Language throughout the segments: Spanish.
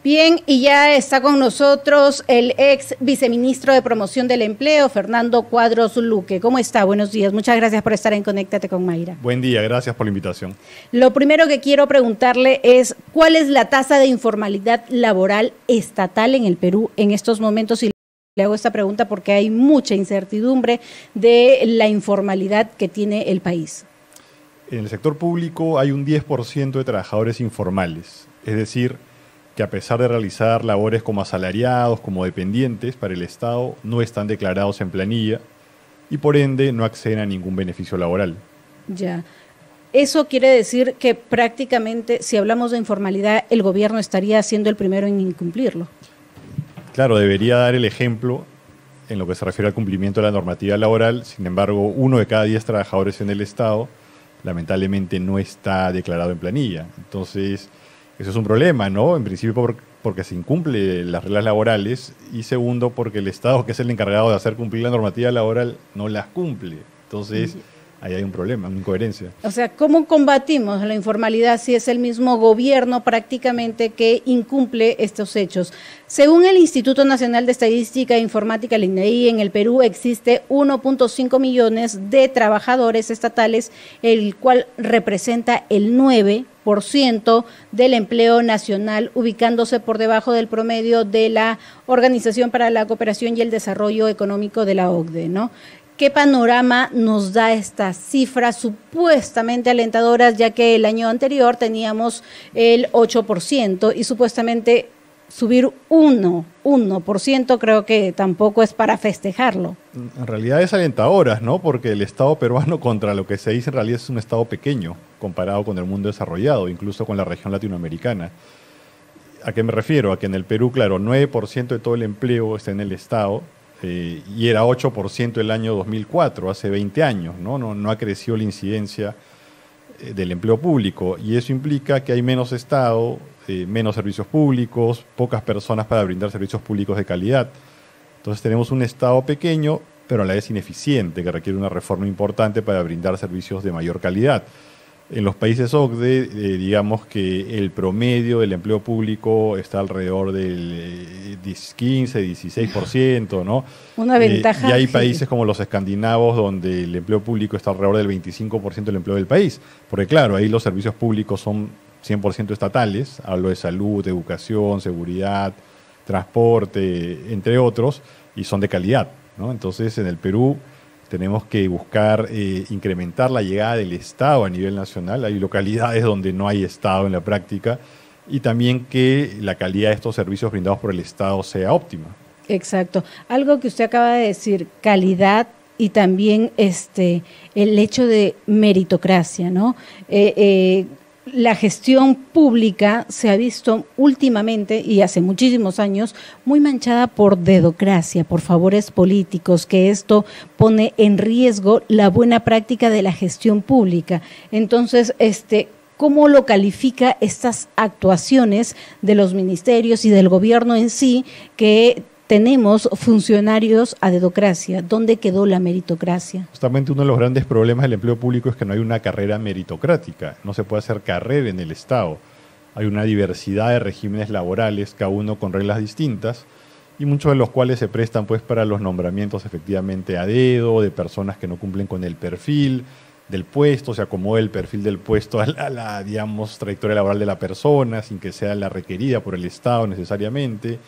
Bien, y ya está con nosotros el ex viceministro de Promoción del Empleo, Fernando Cuadros Luque. ¿Cómo está? Buenos días. Muchas gracias por estar en Conéctate con Mayra. Buen día, gracias por la invitación. Lo primero que quiero preguntarle es, ¿cuál es la tasa de informalidad laboral estatal en el Perú en estos momentos? Y le hago esta pregunta porque hay mucha incertidumbre de la informalidad que tiene el país. En el sector público hay un 10% de trabajadores informales, es decir, que a pesar de realizar labores como asalariados, como dependientes para el Estado, no están declarados en planilla y por ende no acceden a ningún beneficio laboral. Ya. Eso quiere decir que prácticamente, si hablamos de informalidad, el gobierno estaría siendo el primero en incumplirlo. Claro, debería dar el ejemplo en lo que se refiere al cumplimiento de la normativa laboral. Sin embargo, 1 de cada 10 trabajadores en el Estado lamentablemente no está declarado en planilla. Entonces, eso es un problema, ¿no? En principio porque se incumplen las reglas laborales y segundo porque el Estado, que es el encargado de hacer cumplir la normativa laboral, no las cumple. Entonces, ahí hay un problema, una incoherencia. O sea, ¿cómo combatimos la informalidad si es el mismo gobierno prácticamente que incumple estos hechos? Según el Instituto Nacional de Estadística e Informática, el INEI, en el Perú existe 1.5 millones de trabajadores estatales, el cual representa el 9% del empleo nacional, ubicándose por debajo del promedio de la Organización para la Cooperación y el Desarrollo Económico de la OCDE, ¿no? ¿Qué panorama nos da estas cifras supuestamente alentadoras, ya que el año anterior teníamos el 8% y supuestamente subir 1% creo que tampoco es para festejarlo? En realidad es alentadoras, ¿no? Porque el Estado peruano, contra lo que se dice, en realidad es un Estado pequeño comparado con el mundo desarrollado, incluso con la región latinoamericana. ¿A qué me refiero? A que en el Perú, claro, 9% de todo el empleo está en el Estado, y era 8% el año 2004, hace 20 años, ¿no? No ha crecido la incidencia del empleo público y eso implica que hay menos Estado, menos servicios públicos, pocas personas para brindar servicios públicos de calidad. Entonces tenemos un Estado pequeño, pero a la vez ineficiente, que requiere una reforma importante para brindar servicios de mayor calidad. En los países OCDE, digamos que el promedio del empleo público está alrededor del 15, 16%, ¿no? Una ventaja. Y hay países como los escandinavos donde el empleo público está alrededor del 25% del empleo del país. Porque claro, ahí los servicios públicos son 100% estatales, hablo de salud, educación, seguridad, transporte, entre otros, y son de calidad, ¿no? Entonces, en el Perú tenemos que buscar incrementar la llegada del Estado a nivel nacional. Hay localidades donde no hay Estado en la práctica y también que la calidad de estos servicios brindados por el Estado sea óptima. Exacto. Algo que usted acaba de decir, calidad y también el hecho de meritocracia, ¿no? La gestión pública se ha visto últimamente y hace muchísimos años muy manchada por dedocracia, por favores políticos, que esto pone en riesgo la buena práctica de la gestión pública. Entonces, ¿cómo lo califica estas actuaciones de los ministerios y del gobierno en sí, que tenemos funcionarios a dedocracia? ¿Dónde quedó la meritocracia? Justamente uno de los grandes problemas del empleo público es que no hay una carrera meritocrática, no se puede hacer carrera en el Estado. Hay una diversidad de regímenes laborales, cada uno con reglas distintas, y muchos de los cuales se prestan pues para los nombramientos efectivamente a dedo, de personas que no cumplen con el perfil del puesto, se acomoda el perfil del puesto a la, digamos, trayectoria laboral de la persona, sin que sea la requerida por el Estado necesariamente.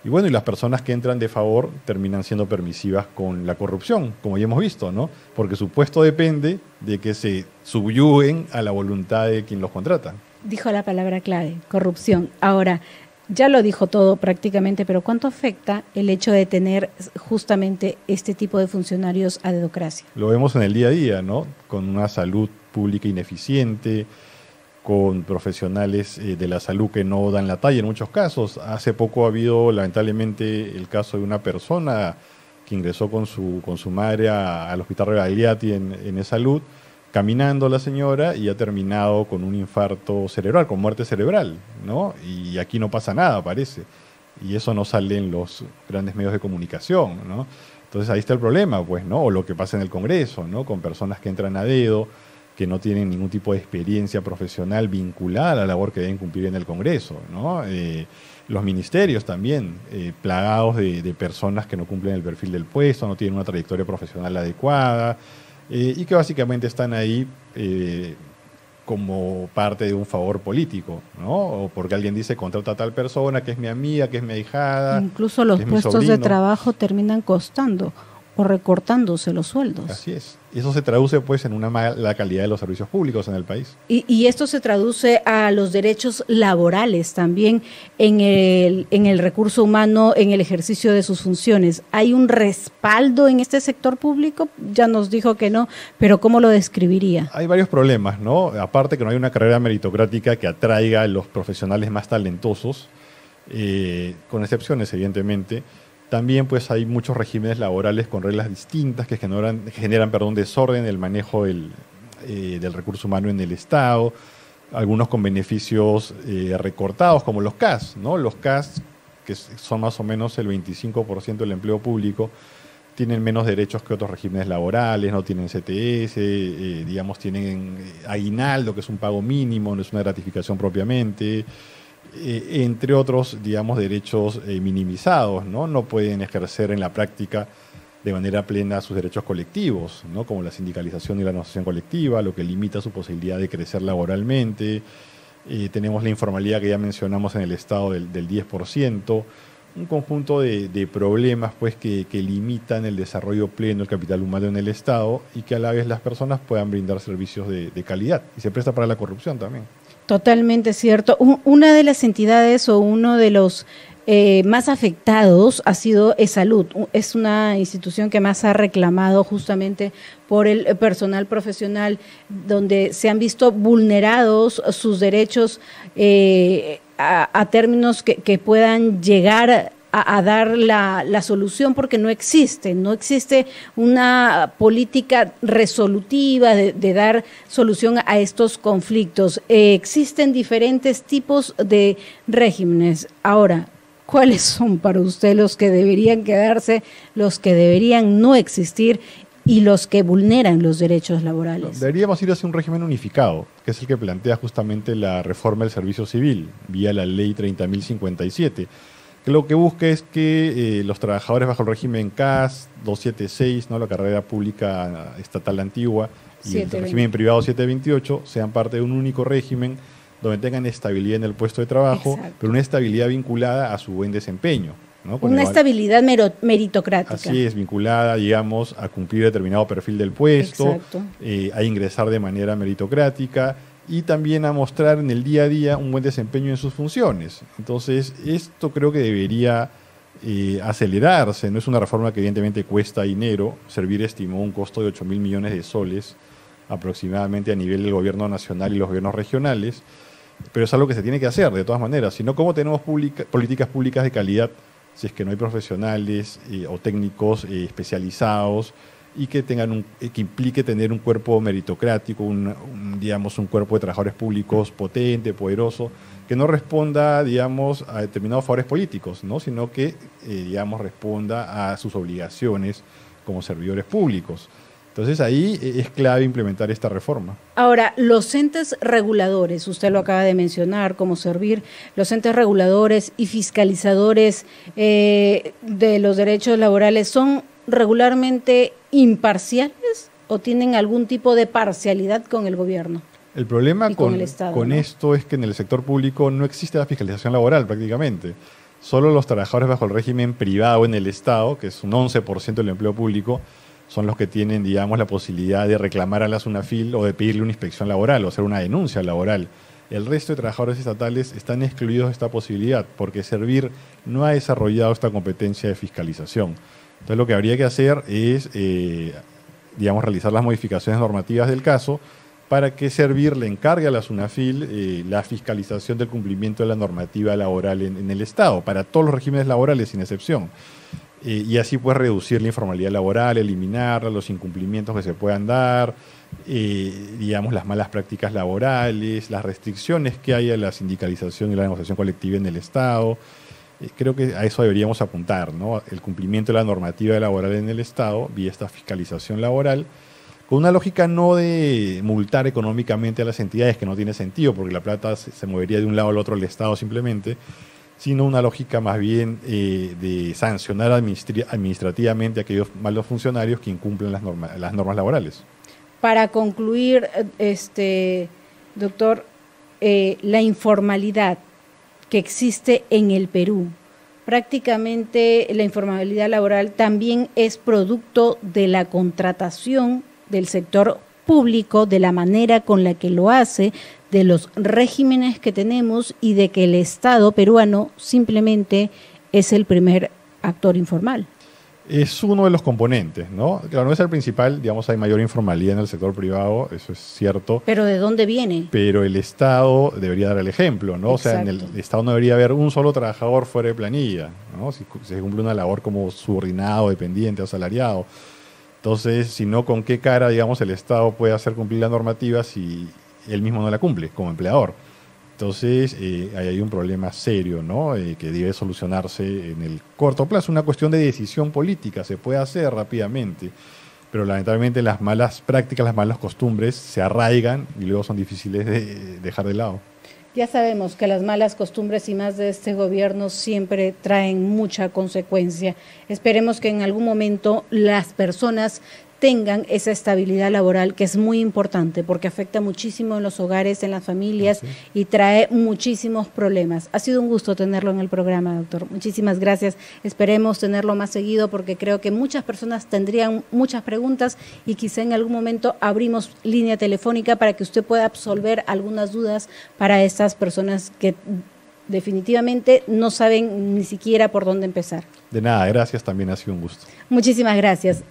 Y bueno, y las personas que entran de favor terminan siendo permisivas con la corrupción, como ya hemos visto, ¿no? Porque su puesto depende de que se subyuguen a la voluntad de quien los contrata. Dijo la palabra clave, corrupción. Ahora, ya lo dijo todo prácticamente, pero ¿cuánto afecta el hecho de tener justamente este tipo de funcionarios a dedocracia? Lo vemos en el día a día, ¿no? Con una salud pública ineficiente, con profesionales de la salud que no dan la talla en muchos casos. Hace poco ha habido lamentablemente el caso de una persona que ingresó con su madre al Hospital Regagliati en salud, caminando la señora y ha terminado con un infarto cerebral, con muerte cerebral, ¿no? Y aquí no pasa nada, parece. Y eso no sale en los grandes medios de comunicación, ¿no? Entonces ahí está el problema, pues, ¿no? O lo que pasa en el Congreso, ¿no? Con personas que entran a dedo, que no tienen ningún tipo de experiencia profesional vinculada a la labor que deben cumplir en el Congreso, ¿no? Los ministerios también, plagados de personas que no cumplen el perfil del puesto, no tienen una trayectoria profesional adecuada, y que básicamente están ahí como parte de un favor político, ¿no? O porque alguien dice contrata a tal persona que es mi amiga, que es mi ahijada. Incluso los puestos de trabajo terminan costando o recortándose los sueldos. Así es. Y eso se traduce pues en una mala calidad de los servicios públicos en el país. Y esto se traduce a los derechos laborales también en el recurso humano, en el ejercicio de sus funciones. ¿Hay un respaldo en este sector público? Ya nos dijo que no, pero ¿cómo lo describiría? Hay varios problemas, ¿no? Aparte que no hay una carrera meritocrática que atraiga a los profesionales más talentosos, con excepciones evidentemente. También pues hay muchos regímenes laborales con reglas distintas que generan desorden en el manejo del recurso humano en el Estado, algunos con beneficios recortados como los CAS, ¿no? Los CAS, que son más o menos el 25% del empleo público, tienen menos derechos que otros regímenes laborales, no tienen CTS, digamos tienen aguinaldo, que es un pago mínimo, no es una gratificación propiamente, entre otros, digamos, derechos minimizados, ¿no? No pueden ejercer en la práctica de manera plena sus derechos colectivos, ¿no? Como la sindicalización y la negociación colectiva, lo que limita su posibilidad de crecer laboralmente. Tenemos la informalidad que ya mencionamos en el Estado del 10%, un conjunto de problemas pues, que limitan el desarrollo pleno del capital humano en el Estado y que a la vez las personas puedan brindar servicios de calidad. Y se presta para la corrupción también. Totalmente cierto. Una de las entidades o uno de los más afectados ha sido Salud. Es una institución que más ha reclamado justamente por el personal profesional, donde se han visto vulnerados sus derechos a términos que puedan llegar a dar la solución, porque no existe una política resolutiva de dar solución a estos conflictos. Existen diferentes tipos de regímenes. Ahora, ¿cuáles son para usted los que deberían quedarse, los que deberían no existir y los que vulneran los derechos laborales? Deberíamos ir hacia un régimen unificado, que es el que plantea justamente la reforma del servicio civil, vía la ley 30.057, que lo que busca es que los trabajadores bajo el régimen CAS 276, ¿no? La carrera pública estatal antigua, y el régimen privado 728 sean parte de un único régimen donde tengan estabilidad en el puesto de trabajo, exacto, pero una estabilidad vinculada a su buen desempeño, ¿no? Una estabilidad meritocrática. Así es, vinculada, digamos, a cumplir determinado perfil del puesto, a ingresar de manera meritocrática y también a mostrar en el día a día un buen desempeño en sus funciones. Entonces, esto creo que debería acelerarse. No es una reforma que evidentemente cuesta dinero. Servir estimó un costo de 8.000 millones de soles aproximadamente a nivel del gobierno nacional y los gobiernos regionales, pero es algo que se tiene que hacer de todas maneras. Si no, ¿cómo tenemos políticas públicas de calidad si es que no hay profesionales o técnicos especializados y que tengan que implique tener un cuerpo meritocrático, digamos, un cuerpo de trabajadores públicos potente, poderoso, que no responda, digamos, a determinados favores políticos, ¿no? Sino que, digamos, responda a sus obligaciones como servidores públicos. Entonces ahí es clave implementar esta reforma. Ahora, los entes reguladores, usted lo acaba de mencionar, como Servir, los entes reguladores y fiscalizadores de los derechos laborales, ¿son regularmente imparciales o tienen algún tipo de parcialidad con el gobierno? El problema con el Estado, con ¿no? esto es que en el sector público no existe la fiscalización laboral prácticamente. Solo los trabajadores bajo el régimen privado en el Estado, que es un 11% del empleo público, son los que tienen, digamos, la posibilidad de reclamar a la SUNAFIL o de pedirle una inspección laboral o hacer una denuncia laboral. El resto de trabajadores estatales están excluidos de esta posibilidad porque Servir no ha desarrollado esta competencia de fiscalización. Entonces lo que habría que hacer es, digamos, realizar las modificaciones normativas del caso para que Servir le encargue a la SUNAFIL la fiscalización del cumplimiento de la normativa laboral en el Estado, para todos los regímenes laborales sin excepción. Y así pues reducir la informalidad laboral, eliminarla, los incumplimientos que se puedan dar, digamos las malas prácticas laborales, las restricciones que hay a la sindicalización y la negociación colectiva en el Estado. Creo que a eso deberíamos apuntar, ¿no? El cumplimiento de la normativa laboral en el Estado vía esta fiscalización laboral, con una lógica no de multar económicamente a las entidades, que no tiene sentido, porque la plata se movería de un lado al otro del Estado simplemente, sino una lógica más bien de sancionar administrativamente a aquellos malos funcionarios que incumplen las normas laborales. Para concluir, doctor, la informalidad que existe en el Perú, prácticamente la informalidad laboral también es producto de la contratación del sector público, de la manera con la que lo hace, de los regímenes que tenemos y de que el Estado peruano simplemente es el primer actor informal. Es uno de los componentes, ¿no? Claro, no es el principal, digamos, hay mayor informalidad en el sector privado, eso es cierto. ¿Pero de dónde viene? Pero el Estado debería dar el ejemplo, ¿no? Exacto. O sea, en el Estado no debería haber un solo trabajador fuera de planilla, ¿no? Si se cumple una labor como subordinado, dependiente, asalariado. Entonces, si no, ¿con qué cara, digamos, el Estado puede hacer cumplir la normativa si él mismo no la cumple como empleador? Entonces, ahí hay un problema serio, ¿no? Que debe solucionarse en el corto plazo. Una cuestión de decisión política, se puede hacer rápidamente, pero lamentablemente las malas prácticas, las malas costumbres se arraigan y luego son difíciles de dejar de lado. Ya sabemos que las malas costumbres y más de este gobierno siempre traen mucha consecuencia. Esperemos que en algún momento las personas tengan esa estabilidad laboral que es muy importante porque afecta muchísimo en los hogares, en las familias y trae muchísimos problemas. Ha sido un gusto tenerlo en el programa, doctor. Muchísimas gracias. Esperemos tenerlo más seguido porque creo que muchas personas tendrían muchas preguntas y quizá en algún momento abrimos línea telefónica para que usted pueda absolver algunas dudas para estas personas que definitivamente no saben ni siquiera por dónde empezar. De nada, gracias, también ha sido un gusto. Muchísimas gracias.